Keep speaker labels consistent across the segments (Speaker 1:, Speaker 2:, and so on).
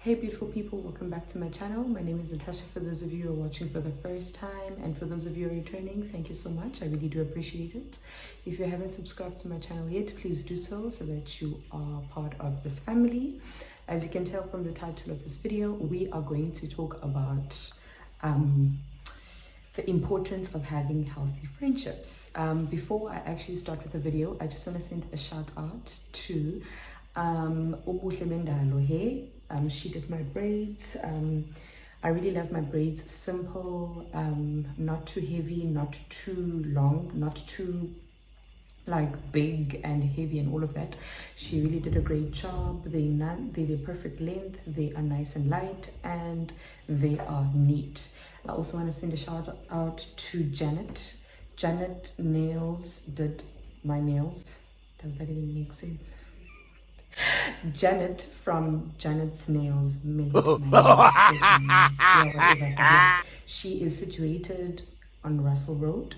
Speaker 1: Hey beautiful people, welcome back to my channel. My name is Natasha for those of you who are watching for the first time, and for those of you who are returning, thank you so much. I really do appreciate it. If you haven't subscribed to my channel yet, please do so that you are part of this family. As you can tell from the title of this video, we are going to talk about the importance of having healthy friendships. Before I actually start with the video, I just want to send a shout out to she did my braids. I really love my braids simple, not too heavy, not too long, not too like big and heavy and all of that. She really did a great job. They're perfect length, they are nice and light, and they are neat. I also want to send a shout out to Janet. Janet Nails did my nails. Does that even make sense? Janet from Janet's Nails made my nails. Yeah, whatever. But yeah, she is situated on Russell Road.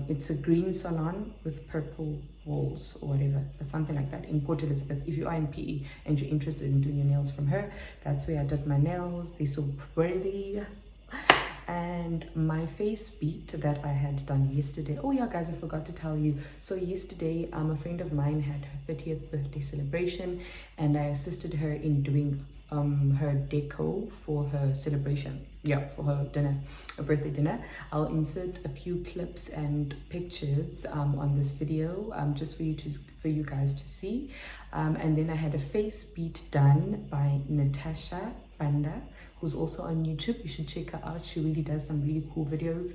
Speaker 1: It's a green salon with purple walls or whatever, or something like that, in Port Elizabeth. If you are in PE and you're interested in doing your nails from her, that's where I did my nails. They're so pretty. And my face beat that I had done yesterday. Oh yeah, guys, I forgot to tell you. So yesterday, a friend of mine had her 30th birthday celebration, and I assisted her in doing her deco for her celebration. Yeah, for her dinner, her birthday dinner. I'll insert a few clips and pictures on this video, just for you guys to see. And then I had a face beat done by Natasha Banda, who's also on YouTube. You should check her out. She really does some really cool videos.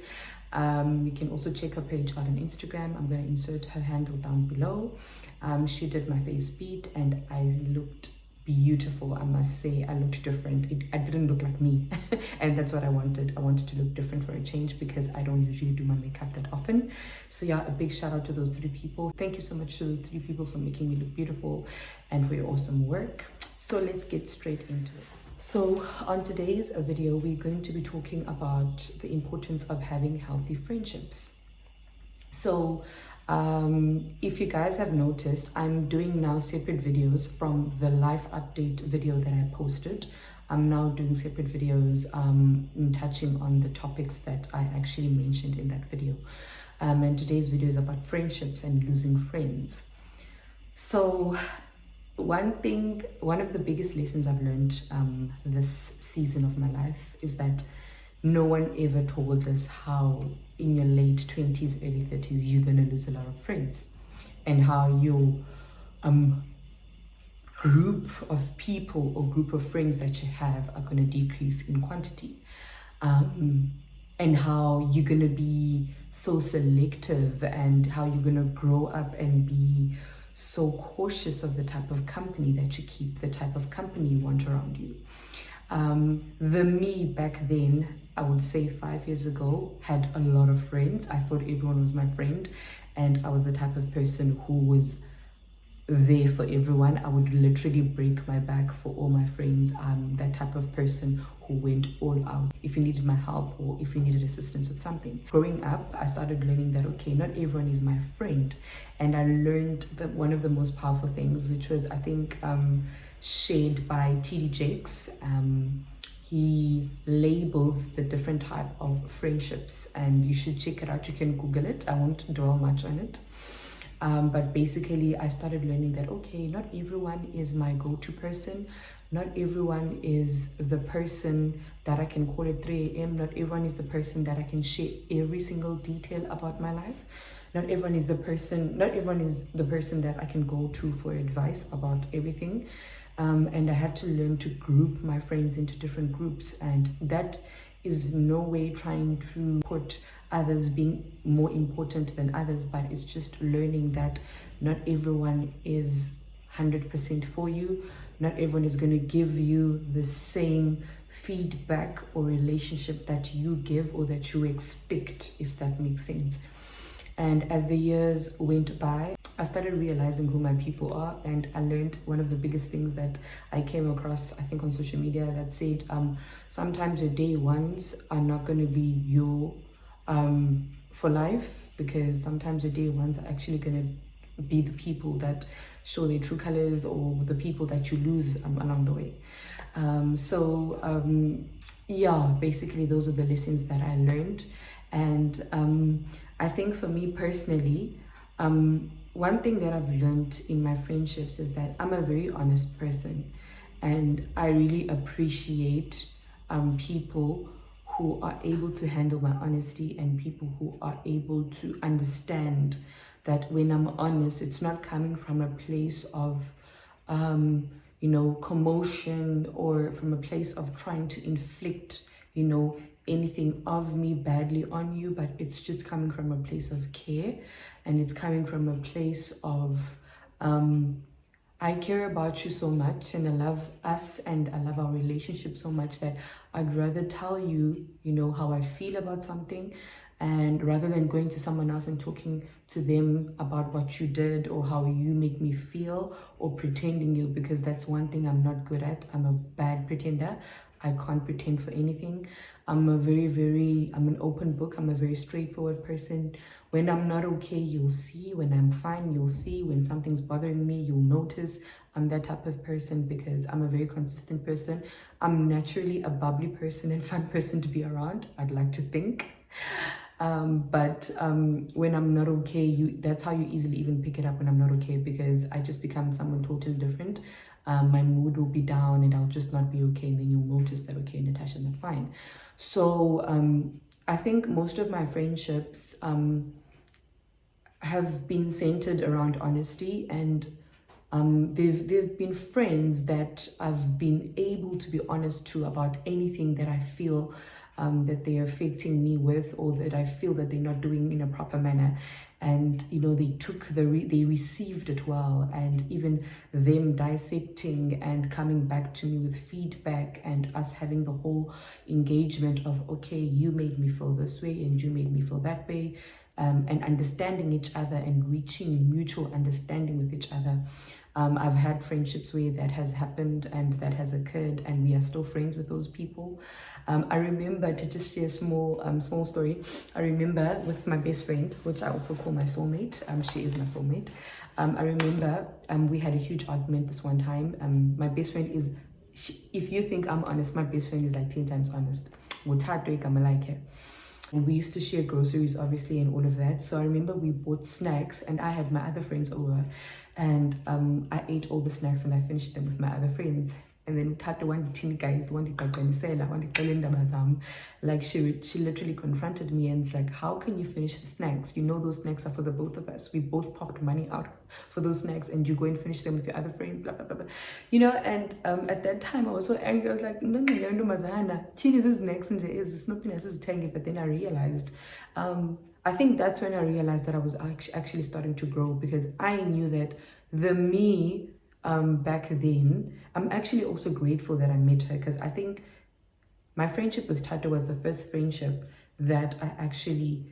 Speaker 1: You can also check her page out on Instagram. I'm going to insert her handle down below. She did my face beat and I looked beautiful. I must say, I looked different. I didn't look like me. And that's what I wanted. I wanted to look different for a change because I don't usually do my makeup that often. So yeah, a big shout out to those 3 people. Thank you so much to those 3 people for making me look beautiful and for your awesome work. So let's get straight into it. So on today's video, we're going to be talking about the importance of having healthy friendships. So if you guys have noticed, I'm doing now separate videos from the life update video that I posted. I'm now doing separate videos touching on the topics that I actually mentioned in that video. And today's video is about friendships and losing friends. So one of the biggest lessons I've learned this season of my life is that no one ever told us how in your late 20s, early 30s, you're going to lose a lot of friends, and how your group of people or group of friends that you have are going to decrease in quantity, and how you're going to be so selective, and how you're going to grow up and be so cautious of the type of company that you keep, the type of company you want around you. The me back then, I would say 5 years ago, had a lot of friends. I thought everyone was my friend, and I was the type of person who was there for everyone. I would literally break my back for all my friends. That type of person who went all out if you needed my help or if you needed assistance with something. Growing up, I started learning that, okay, not everyone is my friend. And I learned that one of the most powerful things, which was, I think, shared by TD Jakes. He labels the different type of friendships, and you should check it out. You can Google it. I won't dwell much on it. But basically, I started learning that, okay, not everyone is my go-to person. Not everyone is the person that I can call at 3 a.m. Not everyone is the person that I can share every single detail about my life. Not everyone is the person that I can go to for advice about everything. And I had to learn to group my friends into different groups. And that is no way trying to put others being more important than others, but it's just learning that not everyone is 100% for you. Not everyone is going to give you the same feedback or relationship that you give or that you expect, if that makes sense. And as the years went by, I started realizing who my people are, and I learned one of the biggest things that I came across, I think on social media, that said, sometimes your day ones are not going to be your for life, because sometimes your day ones are actually going to be the people that show their true colors, or the people that you lose along the way. Yeah, basically those are the lessons that I learned. And I think for me personally, one thing that I've learned in my friendships is that I'm a very honest person, and I really appreciate people who are able to handle my honesty, and people who are able to understand that when I'm honest, it's not coming from a place of commotion, or from a place of trying to inflict, anything of me badly on you, but it's just coming from a place of care, and it's coming from a place of, I care about you so much, and I love us, and I love our relationship so much that I'd rather tell you, how I feel about something, and rather than going to someone else and talking to them about what you did or how you make me feel, or pretending you, because that's one thing I'm not good at. I'm a bad pretender. I can't pretend for anything. I'm an open book. I'm a very straightforward person. When I'm not okay, you'll see. When I'm fine, you'll see. When something's bothering me, you'll notice. I'm that type of person because I'm a very consistent person. I'm naturally a bubbly person and fun person to be around, I'd like to think. But when I'm not okay, that's how you easily even pick it up when I'm not okay, because I just become someone totally different. My mood will be down and I'll just not be okay, and then you'll notice that, okay, Natasha's not fine. So I think most of my friendships have been centered around honesty, and they've been friends that I've been able to be honest to about anything that I feel that they're affecting me with, or that I feel that they're not doing in a proper manner. And they received it well, and even them dissecting and coming back to me with feedback, and us having the whole engagement of, okay, you made me feel this way and you made me feel that way, and understanding each other and reaching mutual understanding with each other. I've had friendships where that has happened and that has occurred, and we are still friends with those people. I remember, to just share a small story, I remember with my best friend, which I also call my soulmate. She is my soulmate. I remember we had a huge argument this one time. My best friend is, if you think I'm honest, my best friend is like 10 times honest. I'm like her. And we used to share groceries, obviously, and all of that. So I remember we bought snacks, and I had my other friends over, and I ate all the snacks and I finished them with my other friends. And then Tata one teeny guys, like she literally confronted me and like, how can you finish the snacks? You know those snacks are for the both of us. We both popped money out for those snacks, and you go and finish them with your other friends, blah blah blah, blah. And at that time I was so angry. I was like, no, is snacks and is not tangy. But then I realized, I think that's when I realized that I was actually starting to grow, because I knew that the me back then, I'm actually also grateful that I met her, because I think my friendship with Tato was the first friendship that I actually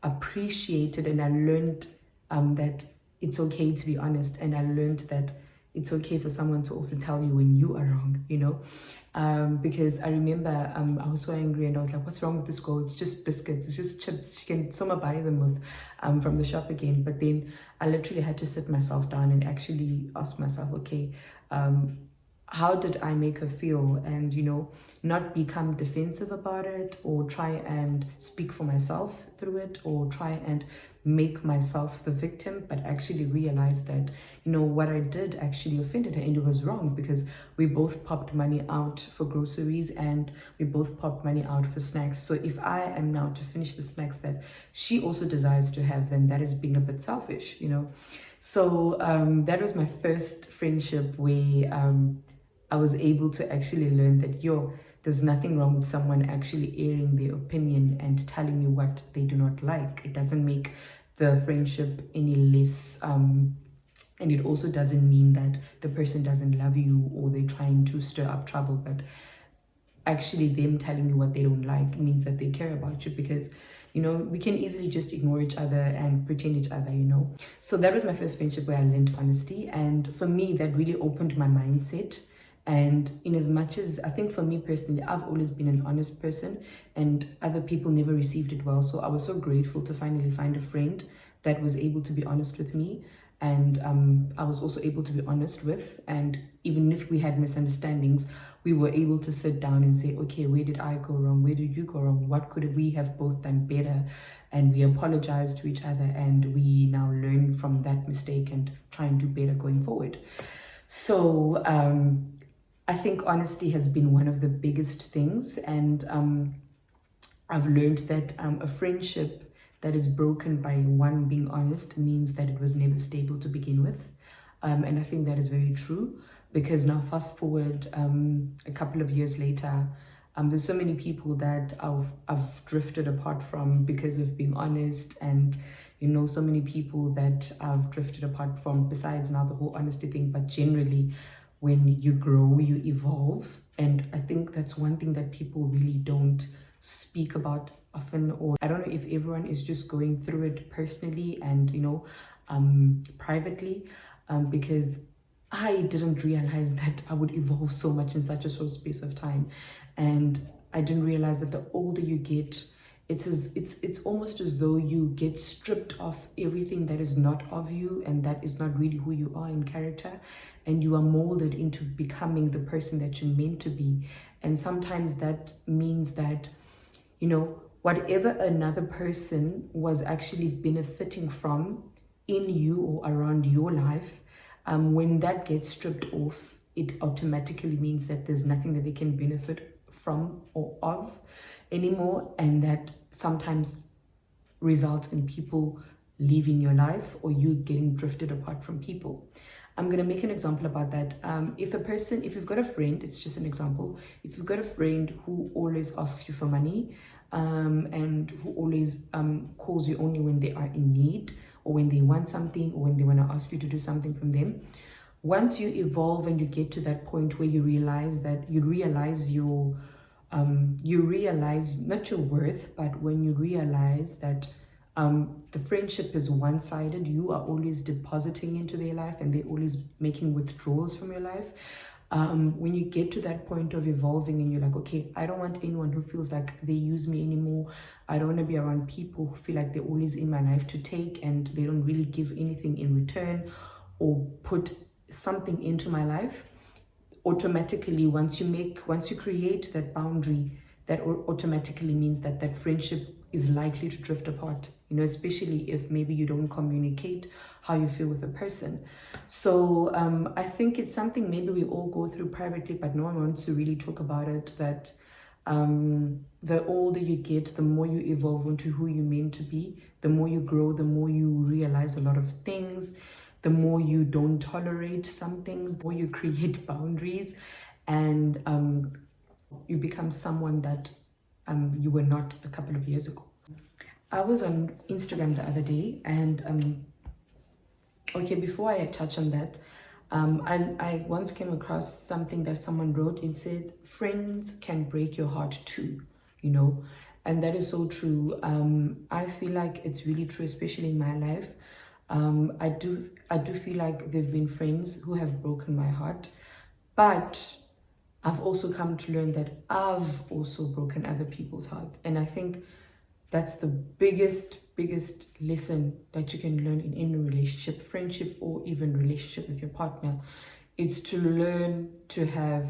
Speaker 1: appreciated, and I learned that it's okay to be honest, and I learned that it's okay for someone to also tell you when you are wrong, because I remember I was so angry, and I was like, what's wrong with this girl? It's just biscuits, it's just chips. She can somehow buy them from the shop again. But then I literally had to sit myself down and actually ask myself, okay, how did I make her feel? And, not become defensive about it, or try and speak for myself through it, or try and make myself the victim, but actually realize that, what I did actually offended her, and it was wrong, because we both popped money out for groceries, and we both popped money out for snacks. So if I am now to finish the snacks that she also desires to have, then that is being a bit selfish, So that was my first friendship where I was able to actually learn that, there's nothing wrong with someone actually airing their opinion and telling you what they do not like. It doesn't make the friendship any less, and it also doesn't mean that the person doesn't love you or they're trying to stir up trouble. But actually them telling you what they don't like means that they care about you, because we can easily just ignore each other and pretend each other. So that was my first friendship where I learned honesty, and for me that really opened my mindset. And in as much as I think for me personally, I've always been an honest person, and other people never received it well. So I was so grateful to finally find a friend that was able to be honest with me. and I was also able to be honest with. And even if we had misunderstandings, we were able to sit down and say, okay, where did I go wrong? Where did you go wrong? What could we have both done better? And we apologized to each other, and we now learn from that mistake and try and do better going forward. So I think honesty has been one of the biggest things, and I've learned that a friendship that is broken by one being honest means that it was never stable to begin with. And I think that is very true, because now fast forward a couple of years later, there's so many people that I've drifted apart from because of being honest, and so many people that I've drifted apart from besides now the whole honesty thing. But generally, when you grow, you evolve, and I think that's one thing that people really don't speak about often. Or I don't know if everyone is just going through it personally and privately, because I didn't realize that I would evolve so much in such a short space of time. And I didn't realize that the older you get, it's almost as though you get stripped of everything that is not of you and that is not really who you are in character, and you are molded into becoming the person that you're meant to be. And sometimes that means that whatever another person was actually benefiting from in you or around your life, when that gets stripped off, it automatically means that there's nothing that they can benefit from or of anymore, and that sometimes results in people leaving your life or you getting drifted apart from people. I'm going to make an example about that. If you've got a friend, it's just an example. If you've got a friend who always asks you for money, and who always calls you only when they are in need, or when they want something, or when they want to ask you to do something from them, once you evolve and you get to that point where you realize not your worth, but when you realize that the friendship is one-sided, you are always depositing into their life and they're always making withdrawals from your life. When you get to that point of evolving and you're like, okay, I don't want anyone who feels like they use me anymore. I don't want to be around people who feel like they're always in my life to take and they don't really give anything in return or put something into my life. Automatically, once you create that boundary, that automatically means that that friendship is likely to drift apart, especially if maybe you don't communicate how you feel with a person. So I think it's something maybe we all go through privately, but no one wants to really talk about it, that the older you get, the more you evolve into who you're meant to be, the more you grow, the more you realize a lot of things, the more you don't tolerate some things, the more you create boundaries, and you become someone that you were not a couple of years ago. I was on Instagram the other day, and okay, before I touch on that, I once came across something that someone wrote. It said, friends can break your heart too, and that is so true. I feel like it's really true, especially in my life. I do feel like there've been friends who have broken my heart, but I've also come to learn that I've also broken other people's hearts. And I think that's the biggest lesson that you can learn in any relationship, friendship, or even relationship with your partner. It's to learn to have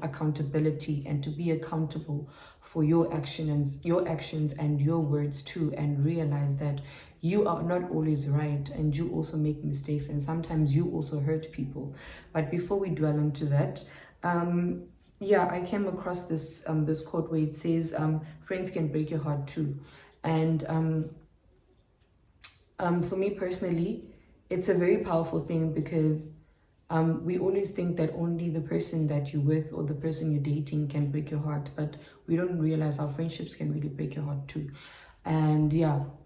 Speaker 1: accountability and to be accountable for your actions and your words too, and realize that you are not always right and you also make mistakes and sometimes you also hurt people. But before we dwell into that, I came across this quote where it says, friends can break your heart too. And for me personally, it's a very powerful thing, because we always think that only the person that you're with or the person you're dating can break your heart, but we don't realize how friendships can really break your heart too. And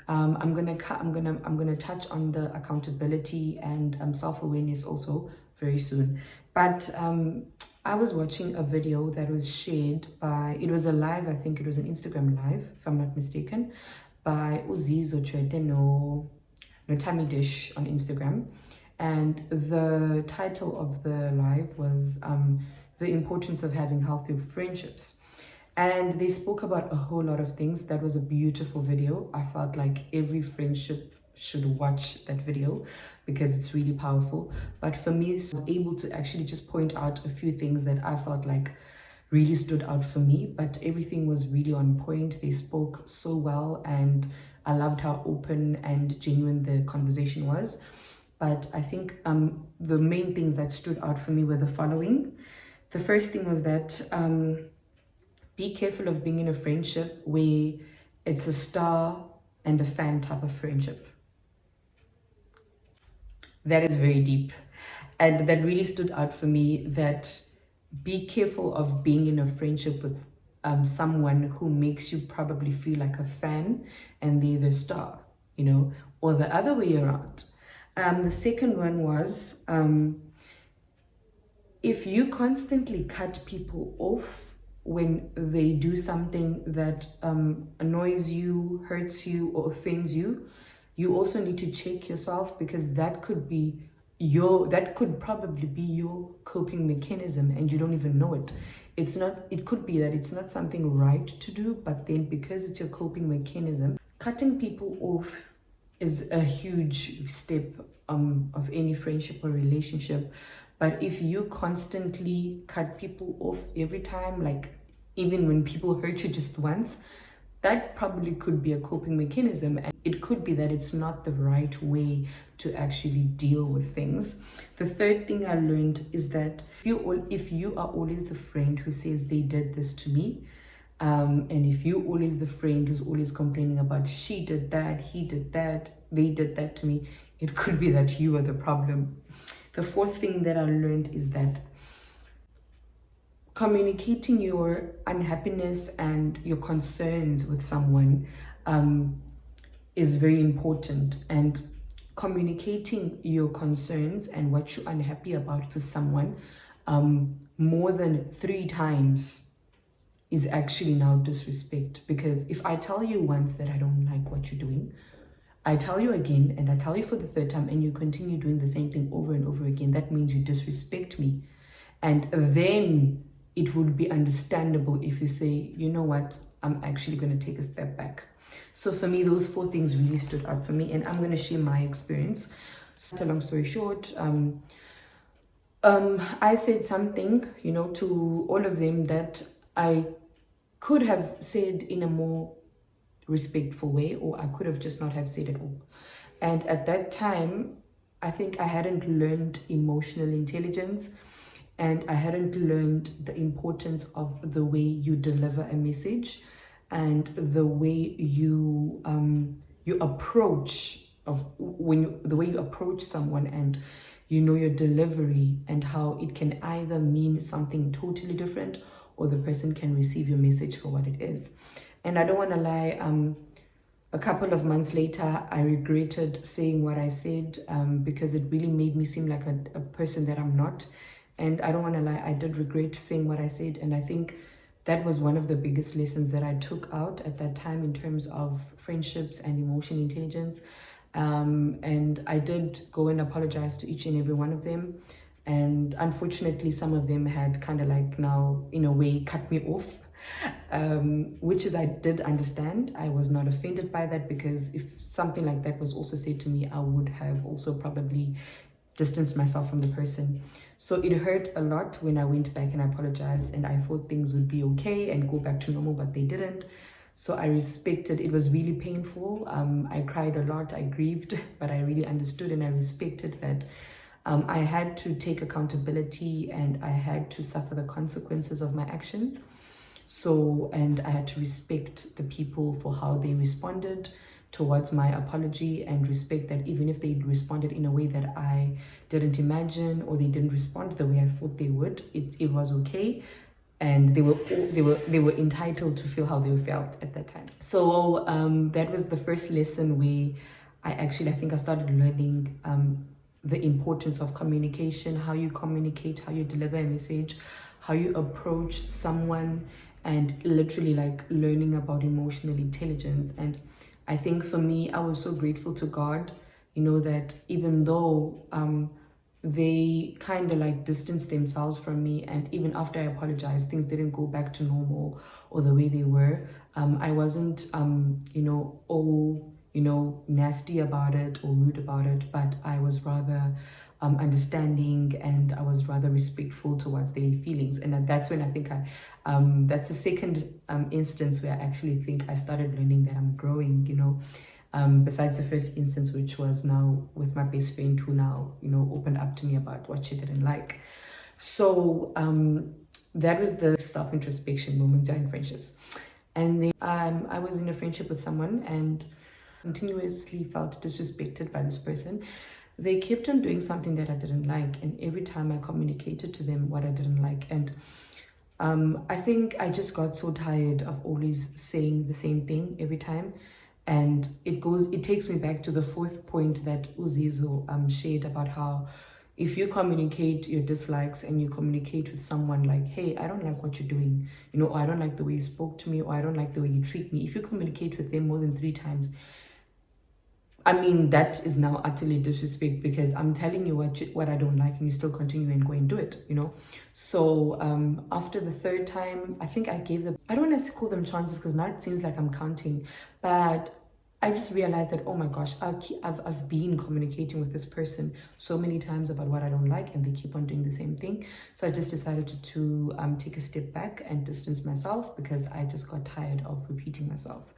Speaker 1: I'm gonna touch on the accountability and self-awareness also very soon. But I was watching a video that was shared it was a live, I think it was an Instagram live, if I'm not mistaken, by Uzizo Chwete no Tammy Dish on Instagram. And the title of the live was the importance of having healthy friendships. And they spoke about a whole lot of things. That was a beautiful video. I felt like every friendship should watch that video because it's really powerful. But for me, I was able to actually just point out a few things that I felt like really stood out for me, but everything was really on point. They spoke so well, and I loved how open and genuine the conversation was. But I think the main things that stood out for me were the following. The first thing was that be careful of being in a friendship where it's a star and a fan type of friendship. That is very deep. And that really stood out for me, that be careful of being in a friendship with someone who makes you probably feel like a fan and they're the star, you know, or the other way around. The second one was if you constantly cut people off when they do something that annoys you, hurts you, or offends you, you also need to check yourself, because that could probably be your coping mechanism and you don't even know it. It could be that it's not something right to do, but then because it's your coping mechanism, cutting people off is a huge step of any friendship or relationship. But if you constantly cut people off every time, like even when people hurt you just once, that probably could be a coping mechanism, and it could be that it's not the right way to actually deal with things. The third thing I learned is that if you are always the friend who says they did this to me, and if you're always the friend who's always complaining about she did that, he did that, they did that to me, it could be that you are the problem. The fourth thing that I learned is that communicating your unhappiness and your concerns with someone is very important. And communicating your concerns and what you're unhappy about with someone more than 3 times is actually now disrespect. Because if I tell you once that I don't like what you're doing, I tell you again, and I tell you for the 3rd time, and you continue doing the same thing over and over again, that means you disrespect me. And then it would be understandable if you say, you know what, I'm actually going to take a step back. So for me, those 4 things really stood out for me, and I'm going to share my experience. So, long story short, I said something, you know, to all of them that I could have said in a more respectful way, or I could have just not have said it all. And at that time, I think I hadn't learned emotional intelligence, and I hadn't learned the importance of the way you deliver a message and the way you approach the way you approach someone, and you know your delivery, and how it can either mean something totally different, or the person can receive your message for what it is. And I don't want to lie, a couple of months later, I regretted saying what I said because it really made me seem like a person that I'm not. And I don't want to lie, I did regret saying what I said. And I think that was one of the biggest lessons that I took out at that time in terms of friendships and emotional intelligence. And I did go and apologize to each and every one of them. And unfortunately, some of them had kind of like now, in a way, cut me off. Which is, I did understand. I was not offended by that, because if something like that was also said to me, I would have also probably distanced myself from the person. So it hurt a lot when I went back and I apologized, and I thought things would be okay and go back to normal, but they didn't. So I respected. It was really painful. I cried a lot, I grieved, but I really understood and I respected that I had to take accountability and I had to suffer the consequences of my actions. So, and I had to respect the people for how they responded towards my apology, and respect that even if they responded in a way that I didn't imagine, or they didn't respond the way I thought they would, it was okay. And they were entitled to feel how they felt at that time. So that was the first lesson where I think I started learning the importance of communication, how you communicate, how you deliver a message, how you approach someone, and literally like learning about emotional intelligence. And I think for me, I was so grateful to God, you know, that even though they kind of like distanced themselves from me, and even after I apologized, things didn't go back to normal or the way they were. I wasn't, all nasty about it or rude about it, but I was rather understanding, and I was rather respectful towards their feelings. And that's when I think that's the second instance where I actually think I started learning that I'm growing, besides the first instance, which was now with my best friend, who now, opened up to me about what she didn't like. So that was the self-introspection moments in friendships. And then I was in a friendship with someone and continuously felt disrespected by this person. They kept on doing something that I didn't like, and every time I communicated to them what I didn't like. And I think I just got so tired of always saying the same thing every time. And it takes me back to the fourth point that Uzizo shared about how if you communicate your dislikes and you communicate with someone like, hey, I don't like what you're doing, or I don't like the way you spoke to me, or I don't like the way you treat me. If you communicate with them more than 3 times, I mean, that is now utterly disrespect, because I'm telling you what I don't like, and you still continue and go and do it, So after the 3rd time, I think I gave them, I don't want to call them chances, because now it seems like I'm counting, but I just realized that, oh my gosh, I've been communicating with this person so many times about what I don't like, and they keep on doing the same thing. So I just decided to take a step back and distance myself, because I just got tired of repeating myself.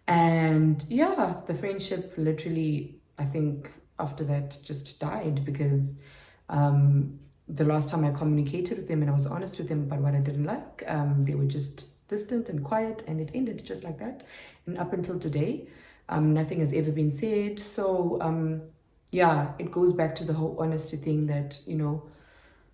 Speaker 1: And yeah, the friendship literally, I think after that just died, because the last time I communicated with them and I was honest with them about what I didn't like, they were just distant and quiet, and it ended just like that. And up until today, nothing has ever been said. So yeah, it goes back to the whole honesty thing that,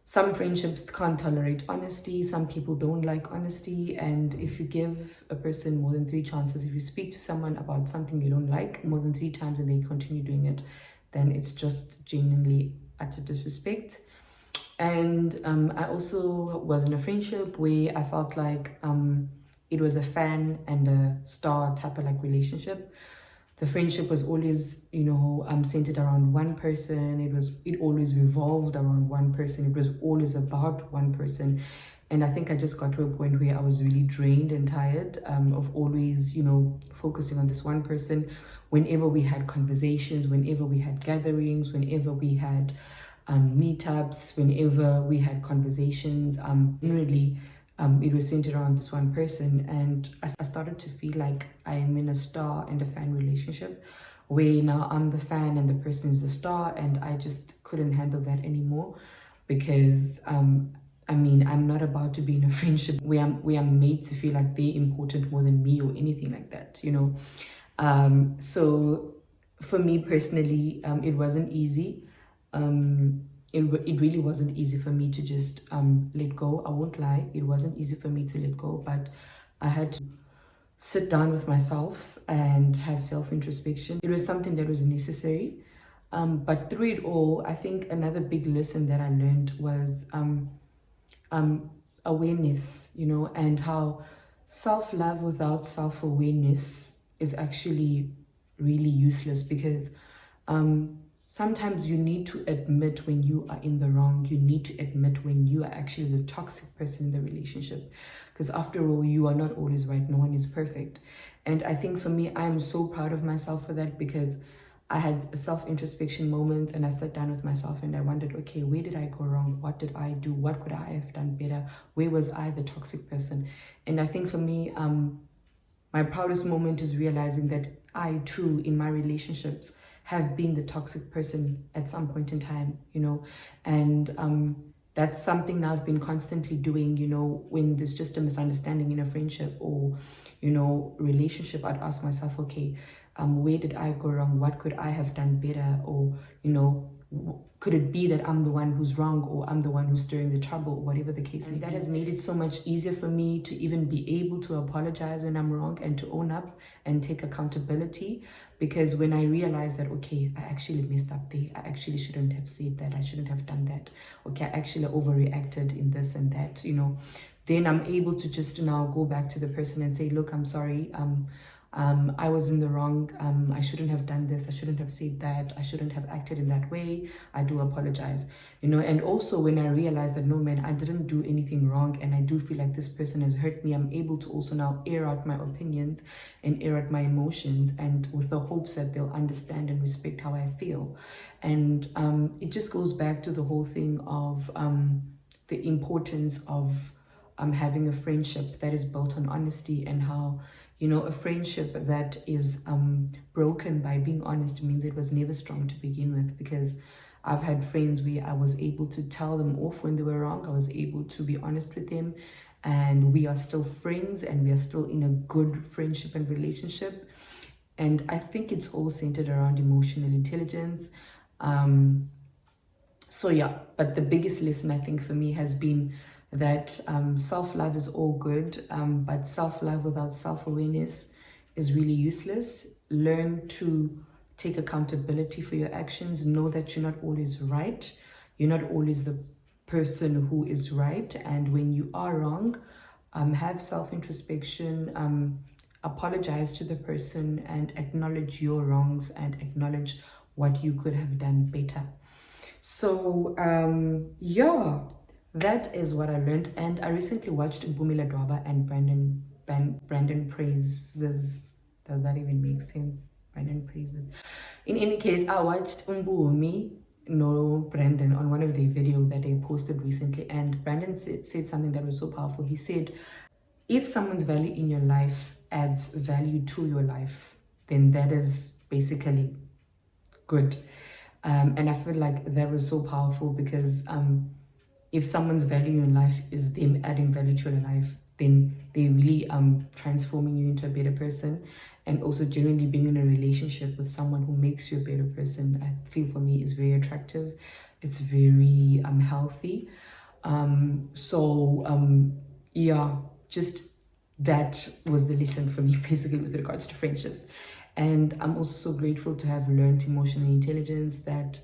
Speaker 1: some friendships can't tolerate honesty. Some people don't like honesty. And if you give a person more than 3 chances, if you speak to someone about something you don't like more than 3 times and they continue doing it, then it's just genuinely utter disrespect. And I also was in a friendship where I felt like it was a fan and a star type of like relationship. The friendship was always, centered around one person. It always revolved around one person. It was always about one person. And I think I just got to a point where I was really drained and tired of always, focusing on this one person. Whenever we had conversations, whenever we had gatherings, whenever we had meetups, whenever we had conversations, really, it was centered around this one person. And I started to feel like I'm in a star and a fan relationship, where now I'm the fan and the person is the star, and I just couldn't handle that anymore, because I'm not about to be in a friendship where I'm made to feel like they're important more than me or anything like that, So for me personally, it wasn't easy. It really wasn't easy for me to just let go. I won't lie, it wasn't easy for me to let go, but I had to sit down with myself and have self-introspection. It was something that was necessary, but through it all, I think another big lesson that I learned was awareness, and how self-love without self-awareness is actually really useless, because sometimes you need to admit when you are in the wrong. You need to admit when you are actually the toxic person in the relationship, because after all, you are not always right. No one is perfect. And I think for me, I'm so proud of myself for that, because I had a self-introspection moment, and I sat down with myself and I wondered, okay, where did I go wrong? What did I do? What could I have done better? Where was I the toxic person? And I think for me, my proudest moment is realizing that I too, in my relationships, have been the toxic person at some point in time, and that's something now I've been constantly doing, when there's just a misunderstanding in a friendship or, relationship. I'd ask myself, okay, where did I go wrong? What could I have done better? Or, could it be that I'm the one who's wrong, or I'm the one who's stirring the trouble, whatever the case may be. That has made it so much easier for me to even be able to apologize when I'm wrong and to own up and take accountability. Because when I realize that, okay, I actually messed up there, I actually shouldn't have said that, I shouldn't have done that, okay, I actually overreacted in this and that, then I'm able to just now go back to the person and say, look, I'm sorry, I was in the wrong, I shouldn't have done this, I shouldn't have said that, I shouldn't have acted in that way, I do apologize, and also when I realized that, no man, I didn't do anything wrong, and I do feel like this person has hurt me, I'm able to also now air out my opinions and air out my emotions, and with the hopes that they'll understand and respect how I feel. And it just goes back to the whole thing of the importance of having a friendship that is built on honesty, and how a friendship that is broken by being honest means it was never strong to begin with. Because I've had friends where I was able to tell them off when they were wrong, I was able to be honest with them, and we are still friends, and we are still in a good friendship and relationship. And I think it's all centered around emotional intelligence. So yeah, but the biggest lesson I think for me has been that self-love is all good, but self-love without self-awareness is really useless. Learn to take accountability for your actions. Know that you're not always right. You're not always the person who is right. And when you are wrong, have self-introspection, apologize to the person, and acknowledge your wrongs, and acknowledge what you could have done better. So yeah, that is what I learned. And I recently watched Bumila Dwaba and Brandon Praises. Does that even make sense? Brandon Praises. In any case, I watched Brandon on one of the videos that they posted recently, and Brandon said something that was so powerful. He said, if someone's value in your life adds value to your life, then that is basically good. And I feel like that was so powerful, because if someone's value in life is them adding value to your life, then they really transforming you into a better person. And also generally being in a relationship with someone who makes you a better person, I feel for me is very attractive. It's very healthy. Yeah, just that was the lesson for me basically with regards to friendships. And I'm also so grateful to have learned emotional intelligence, that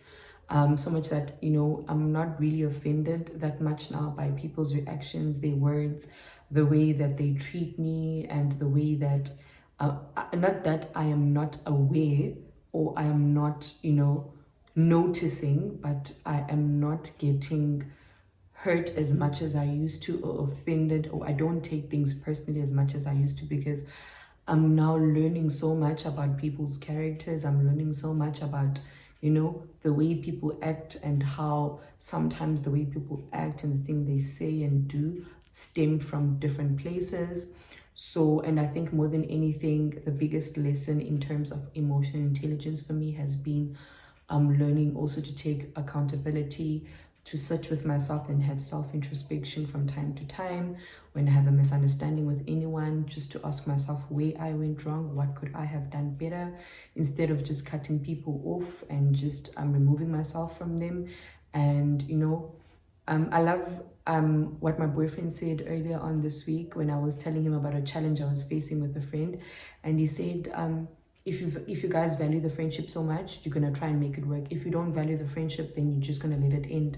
Speaker 1: so much that I'm not really offended that much now by people's reactions, their words, the way that they treat me, and the way that not that I am not aware, or I am not noticing, but I am not getting hurt as much as I used to, or offended, or I don't take things personally as much as I used to, because I'm now learning so much about people's characters. I'm learning so much about, the way people act, and how sometimes the way people act and the thing they say and do stem from different places. So, and I think more than anything, the biggest lesson in terms of emotional intelligence for me has been learning also to take accountability, to sit with myself and have self-introspection from time to time. When I have a misunderstanding with anyone, just to ask myself where I went wrong, what could I have done better, instead of just cutting people off and just removing myself from them. And I love what my boyfriend said earlier on this week, when I was telling him about a challenge I was facing with a friend, and he said, if you guys value the friendship so much, you're gonna try and make it work. If you don't value the friendship, then you're just gonna let it end.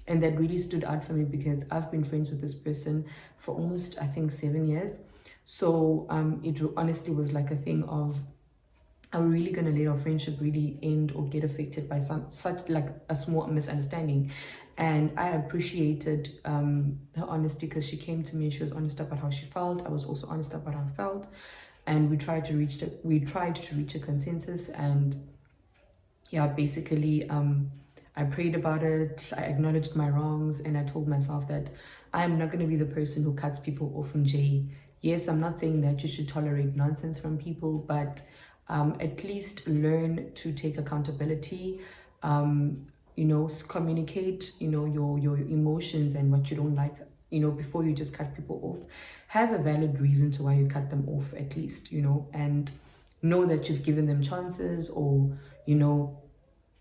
Speaker 1: And that really stood out for me, because I've been friends with this person for almost, I think, 7 years. So it honestly was like a thing of, are we really gonna let our friendship really end or get affected by such like a small misunderstanding? And I appreciated her honesty, because she came to me, she was honest about how she felt. I was also honest about how I felt, and we tried to reach a consensus. And yeah, basically I prayed about it, I acknowledged my wrongs, and I told myself that I'm not going to be the person who cuts people off in J. Yes, I'm not saying that you should tolerate nonsense from people, but at least learn to take accountability, communicate, your emotions and what you don't like, before you just cut people off. Have a valid reason to why you cut them off, at least, and know that you've given them chances, or,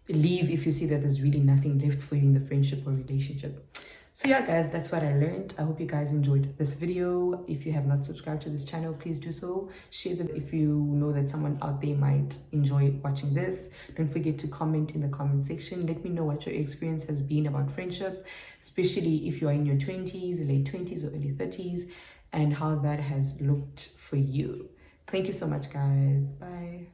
Speaker 1: leave if you see that there's really nothing left for you in the friendship or relationship. So yeah, guys, that's what I learned. I hope you guys enjoyed this video. If you have not subscribed to this channel, please do so. Share them if you know that someone out there might enjoy watching this. Don't forget to comment in the comment section. Let me know what your experience has been about friendship, especially if you are in your 20s, late 20s or early 30s, and how that has looked for you. Thank you so much, guys. Bye.